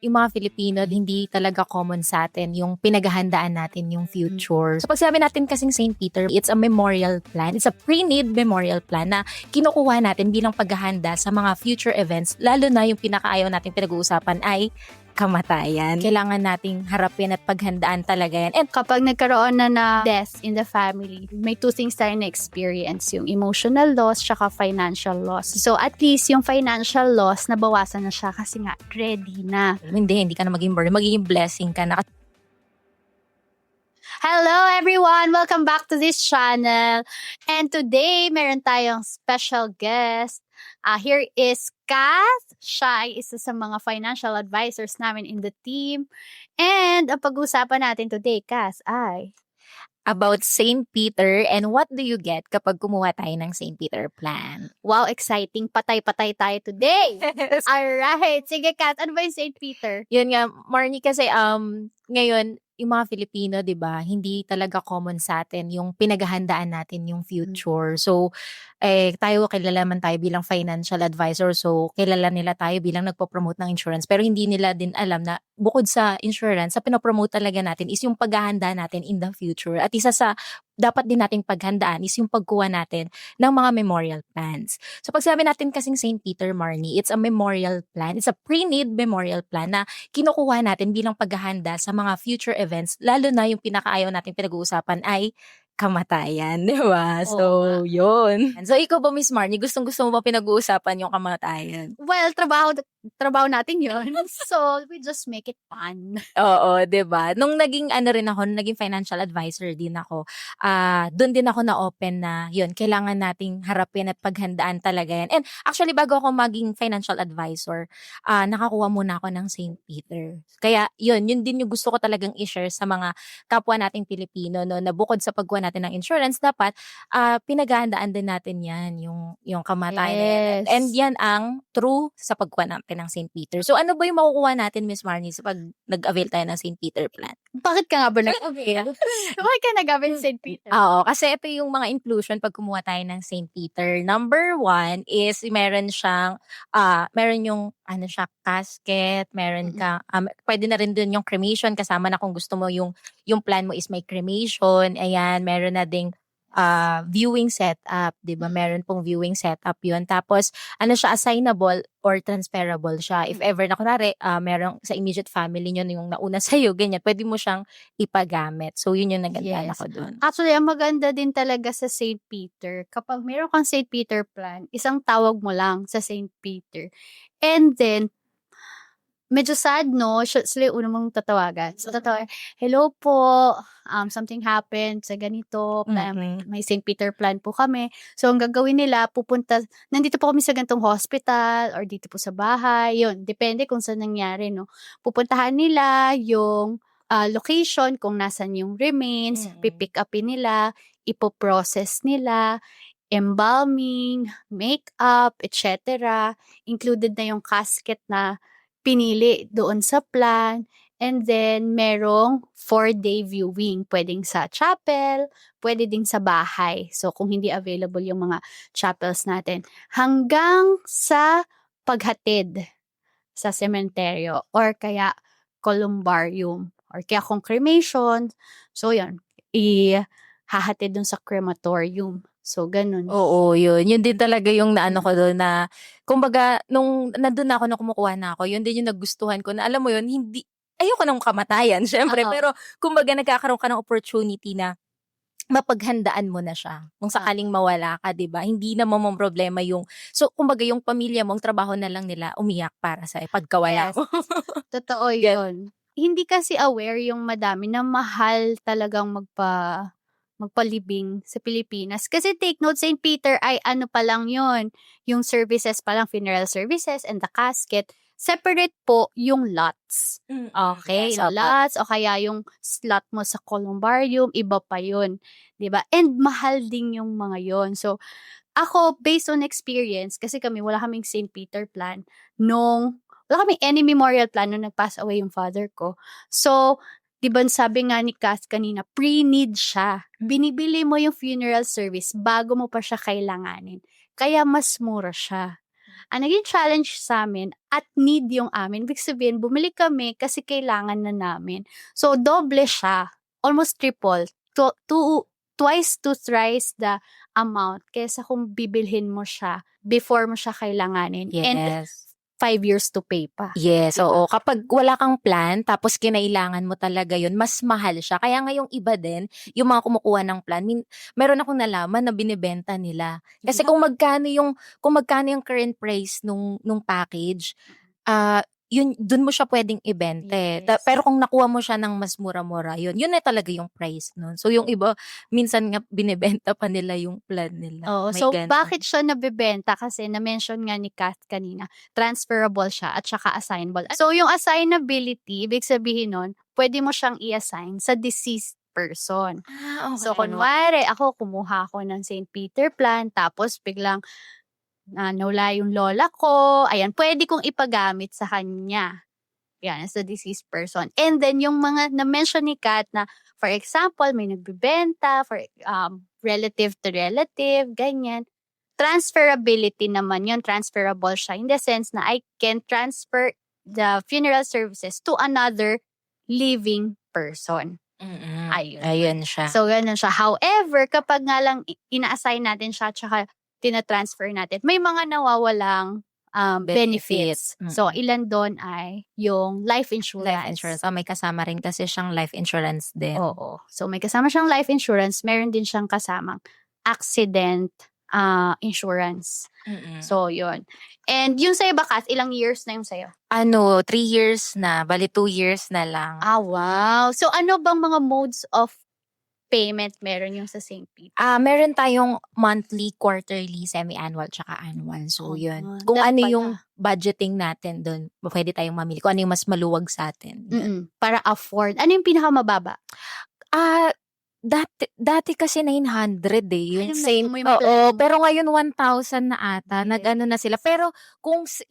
yung mga Filipino, hindi talaga common sa atin yung pinaghahandaan natin yung future. So pag sabi natin kasing St. Peter, it's a memorial plan. It's a pre-need memorial plan na kinukuha natin bilang paghahanda sa mga future events, lalo na yung pinakaayaw nating pinag-uusapan ay kamatayan. Kailangan nating harapin at paghandaan talaga yan. And Kapag nagkaroon na death in the family, may two things tayo na experience, yung emotional loss tsaka financial loss. So at least yung financial loss, nabawasan na siya kasi nga ready na. hindi ka na maging burden, magiging blessing ka na. Hello everyone! Welcome back to this channel. And today, meron tayong special guest. Here is Kath. Siya ay isa sa mga financial advisors namin in the team. And ang pag-uusapan natin today, Kath, ay About St. Peter and what do you get kapag kumuha tayo ng St. Peter plan. wow, exciting. Patay-patay tayo today. Alright. Sige, Kath, ano ba yung St. Peter? Yun nga, Marnie, kasi ngayon, yung mga Filipino, 'di ba, hindi talaga common sa atin yung pinaghahandaan natin yung future. So, tayo kilala man tayo bilang financial advisor. So, kilala nila tayo bilang nagpo-promote ng insurance. Pero hindi nila din alam na bukod sa insurance, sa pinopromote talaga natin is yung paghahanda natin in the future. At isa sa dapat din nating paghandaan is yung pagkuha natin ng mga memorial plans. So, pag sabi natin kasing St. Peter, Marnie, it's a memorial plan. It's a pre-need memorial plan na kinukuha natin bilang paghahanda sa mga future events, lalo na yung pinakaayaw nating pinag-uusapan ay kamatayan, di ba? Oo So, nga. yun. So, ikaw ba, Miss Marnie, gustong-gusto mo ba pinag-uusapan yung kamatayan? Well, trabaho natin yun. So, we just make it fun. Oo, 'di ba? Nung naging naging financial advisor din ako, doon din ako na-open na 'yun, kailangan nating harapin at paghandaan talaga 'yan. And actually bago ako maging financial advisor, nakakuha muna ako ng St. Peter. Kaya 'yun din yung gusto ko talagang i-share sa mga kapwa nating Pilipino 'no, na bukod sa pagkuha natin ng insurance dapat, pinaghahandaan din natin 'yan, yung kamatayan na 'yan. Yes. And 'yan ang true sa pagkuha natin ng St. Peter. So ano ba yung makukuha natin, Miss Marnie, sa pag nag-avail tayo ng St. Peter plan? Bakit ka nga ba nag-avail? Bakit ka nag-avail ng St. Peter? Oo, kasi ito yung mga inclusion pag kumuha tayo ng St. Peter. Number 1 is meron siyang, meron yung siya, casket, meron ka, pwede na rin dun yung cremation kasama na kung gusto mo yung plan mo is may cremation. Ayan, meron na ding viewing setup, 'di ba? Meron pong viewing setup 'yun. Tapos siya, assignable or transferable siya. If ever na kunwari, merong sa immediate family niyo yung nauna sa ganyan, pwede mo siyang ipagamit. So 'yun yung nagandahan Yes. ako doon. Actually, ang maganda din talaga sa St. Peter, kapag meron kang St. Peter plan, isang tawag mo lang sa St. Peter. And then, medyo sad, no? Sila yung una mong tatawagan. So, tatawagan, hello po, something happened sa ganito, may St. Peter plan po kami. So, ang gagawin nila, nandito po kami sa ganitong hospital or dito po sa bahay. Yun, depende kung saan nangyari, no? Pupuntahan nila yung location kung nasan yung remains, pipick upin nila, ipoprocess nila, embalming, makeup, etc. Included na yung casket na pinili doon sa plan. And then, merong 4-day viewing. Pwedeng sa chapel, pwede ding sa bahay. So, kung hindi available yung mga chapels natin. Hanggang sa paghatid sa sementeryo or kaya columbarium or kaya kung cremation. So, yun. Ihahatid dun sa crematorium. So, ganun. Oo, yun. Yun din talaga yung naano ko doon na, kumbaga, nung nandun na ako, nung kumukuha na ako, yun din yung nagustuhan ko na, alam mo yun, hindi, ayoko ng kamatayan, syempre. Oo. Pero, kumbaga, nagkakaroon ka ng opportunity na mapaghandaan mo na siya. Kung sakaling mawala ka, 'di ba? Hindi na problema yung, so kumbaga yung pamilya mo, ang trabaho na lang nila umiyak para sa pagkawala Yes. mo. Totoo yun. Hindi kasi aware yung madami na mahal talagang magpalibing sa Pilipinas. Kasi take note, St. Peter ay ano pa lang yun, yung services pa lang, funeral services and the casket. Separate po yung lots. Okay, Yes, yung opo. lots o kaya yung slot mo sa columbarium, iba pa yun. 'Di ba? And mahal din yung mga yon. So, ako, based on experience, kasi kami, wala kaming St. Peter plan, wala kaming any memorial plan nung nag-pass away yung father ko. So, di ba sabi nga ni Cass kanina, pre-need siya. Binibili mo yung funeral service bago mo pa siya kailanganin. Kaya mas mura siya. Ang naging challenge sa'min at need yung amin, ibig sabihin bumili kami kasi kailangan na namin. So, doble siya, almost triple, twice to thrice the amount kaysa kung bibilhin mo siya before mo siya kailanganin and Yes. 5 years to pay pa. Yes, Diba? oo. Kapag wala kang plan tapos kinailangan mo talaga yun, mas mahal siya. Kaya nga yung iba din, yung mga kumukuha ng plan, meron akong nalaman na binibenta nila. Kasi Yeah. kung magkano yung current price nung package, yun dun mo siya pwedeng ibenta, Yes. pero kung nakuha mo siya ng mas mura-mura, yun na talaga yung price nun. So yung iba, minsan nga binibenta pa nila yung plan nila. Oo, May so ganun. bakit siya nabebenta? Kasi na-mention nga ni Kath kanina, transferable siya at saka assignable. So yung assignability, ibig sabihin nun, pwede mo siyang i-assign sa deceased person. Okay. So kunwari, ako kumuha ako ng St. Peter plan, tapos biglang nawala yung lola ko, ayan, pwede kong ipagamit sa kanya. Yan, as a deceased person. And then, yung mga na-mention ni Kat na, for example, may nagbibenta, for relative to relative, ganyan. Transferability naman yun, transferable siya in the sense na I can transfer the funeral services to another living person. Ayun siya. So, ganun siya. However, kapag nga lang ina-assign natin siya tsaka tina-transfer natin, may mga nawawalang benefits. Benefits. So, ilan doon ay yung life insurance. Life insurance. May kasama rin kasi siyang life insurance din. Oo. So, may kasama siyang life insurance. Meron din siyang kasamang accident insurance. So, yun. And yung sa'yo ba, Kath, ilang years na yung sa'yo? 3 years na. Bali 2 years na lang. Wow. So, ano bang mga modes of payment meron yung sa St. Peter? Meron tayong monthly, quarterly, semi-annual, tsaka annual. So, yun. Kung Dapat ano pala. yung budgeting natin doon, pwede tayong mamili. Kung ano yung mas maluwag sa atin. Para afford. Ano yung pinakamababa? Dati kasi 900 yung Ayun, same. may plan. Oo, pero ngayon 1,000 na ata. Yes. Nag-ano na sila. Pero kung 7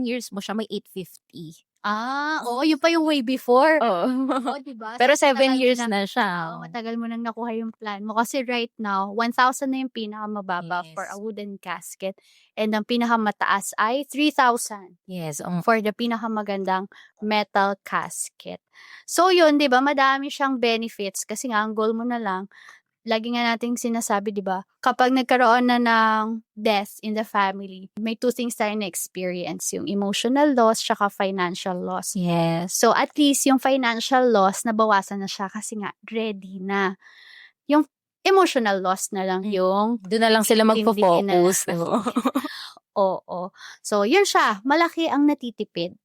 years mo siya, may 850. Oo, yun pa yung way before. Oo. Oo, diba? Pero So, 7 matagal years na. na siya. Oo, matagal mo nang nakuha yung plan mo. Kasi right now, 1,000 na yung pinakamababa for a Yes. wooden casket. And ang pinakamataas ay 3,000 Yes. for the pinakamagandang metal casket. So yun, di ba, madami siyang benefits. Kasi nga, ang goal mo na lang, lagi nga nating sinasabi, di ba, kapag nagkaroon na ng death in the family, may 2 things tayo na experience, yung emotional loss tsaka financial loss. Yes. So, at least yung financial loss, nabawasan na siya kasi nga, ready na. Yung emotional loss na lang yung Doon na lang sila hindi magpo-focus. na Oo. So, yun siya. Malaki ang natitipid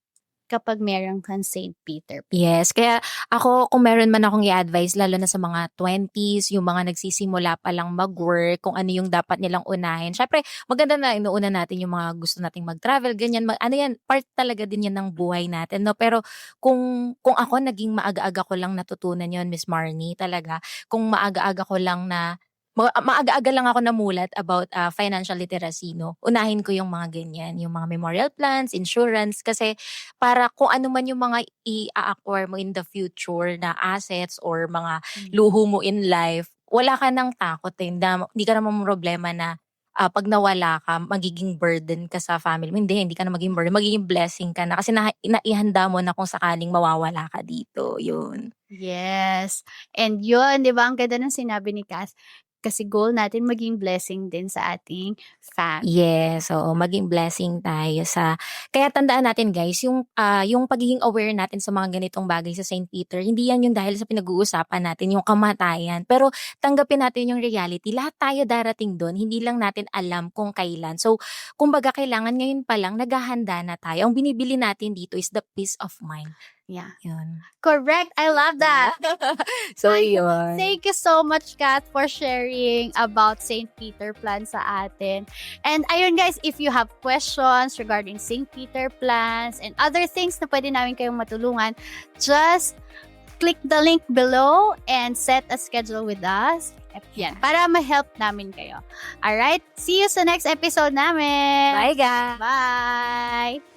kapag meron kang St. Peter. Yes, kaya ako kung meron man akong i-advise lalo na sa mga 20s, yung mga nagsisimula pa lang mag-work, kung ano yung dapat nilang unahin. Syempre, maganda na inuuna natin yung mga gusto nating mag-travel, ganyan. Ano yan, part talaga din yan ng buhay natin, no? Pero kung ako naging maaga-aga ko lang natutunan yon, Miss Marnie, talaga, kung maaga-aga ko lang na maaga-aga lang ako namulat about financial literacy, no? Unahin ko yung mga ganyan, yung mga memorial plans, insurance, kasi para kung ano man yung mga i-acquire mo in the future na assets or mga luho mo in life, wala ka nang takot hindi ka naman problema na pag nawala ka, magiging burden ka sa family mo. Hindi ka na magiging burden, magiging blessing ka na kasi naihanda mo na kung sakaling mawawala ka dito, yun. Yes. And yun, di ba, ang ganda ng sinabi ni Cass, kasi goal natin maging blessing din sa ating family. Yes, oo, maging blessing tayo kaya tandaan natin guys, yung pagiging aware natin sa mga ganitong bagay sa St. Peter, hindi yan yung dahil sa pinag-uusapan natin, yung kamatayan. Pero tanggapin natin yung reality, lahat tayo darating doon, hindi lang natin alam kung kailan. So, kumbaga kailangan ngayon pa lang, naghahanda na tayo. Ang binibili natin dito is the peace of mind. Yeah. Yun. Correct. I love that. So, yun. Thank you so much, Kat, for sharing about St. Peter plan sa atin. And ayun guys, if you have questions regarding St. Peter plans and other things na pwede namin kayong matulungan, just click the link below and set a schedule with us. Yan, para ma-help namin kayo. Alright? See you sa next episode namin. Bye guys! Bye!